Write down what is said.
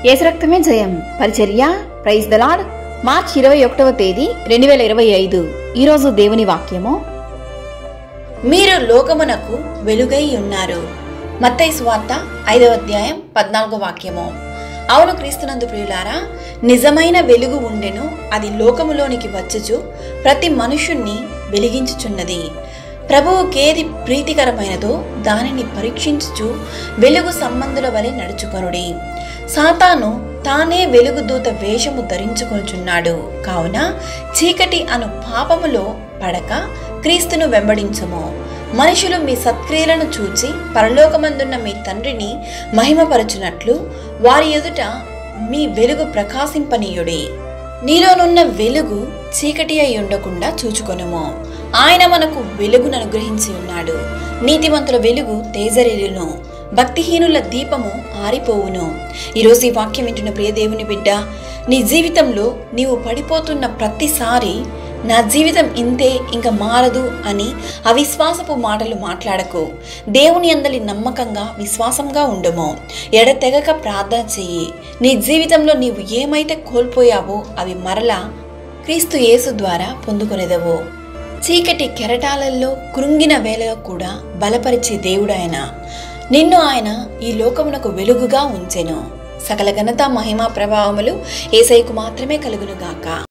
యేసు రక్తమే జయం పరిచర్య ప్రైజ్ ద లార్డ్. మార్చి 21వ తేదీ 2025. ఈరోజు దేవుని వాక్యము, మీరు లోకమునకు వెలుగై ఉన్నారు. మత్తయి సువార్త 5వ అధ్యాయం 14వ వాక్యము. అవును క్రీస్తునందు ప్రియులారా, నిజమైన వెలుగు ఉండెను, అది లోకములోనికి వచ్చుచు ప్రతి మనుషుణ్ణి వెలిగించుచున్నది. ప్రభువుకేది ప్రీతికరమైనదో దానిని పరీక్షించుచు వెలుగు సంబంధుల వలె నడుచుకొనుడి. సాతాను తానే వెలుగుదూత వేషము ధరించుకొనుచున్నాడు. కావున చీకటి అను పాపములో పడక క్రీస్తును వెంబడించుము. మనుషులు మీ సత్క్రియలను చూచి పరలోకమందున్న మీ తండ్రిని మహిమపరచునట్లు వారి ఎదుట మీ వెలుగు ప్రకాశింపనీయుడి. నీలోనున్న వెలుగు చీకటి అయి ఉండకుండా చూచుకొనుము. ఆయన మనకు వెలుగును అనుగ్రహించి ఉన్నాడు. నీతిమంతుల వెలుగు తేజరిల్లును, భక్తిహీనుల దీపము ఆరిపోవును. ఈరోజు ఈ వాక్యం వింటున్న ప్రియ దేవుని బిడ్డ, నీ జీవితంలో నీవు పడిపోతున్న ప్రతిసారి నా జీవితం ఇంతే, ఇంకా మారదు అని అవిశ్వాసపు మాటలు మాట్లాడకు. దేవుని అందలి నమ్మకంగా విశ్వాసంగా ఉండము. ఎడతెగక ప్రార్థన చెయ్యి. నీ జీవితంలో నీవు ఏమైతే కోల్పోయావో అవి మరలా క్రీస్తు యేసు ద్వారా పొందుకొనేదవు. చీకటి కెరటాలలో కృంగిన వేళలో కూడా బలపరిచే దేవుడాయన. నిన్ను ఆయన ఈ లోకమునకు వెలుగుగా ఉంచెను. సకల ఘనత మహిమ ప్రభావములు యేసయ్యకు మాత్రమే కలుగునుగాక.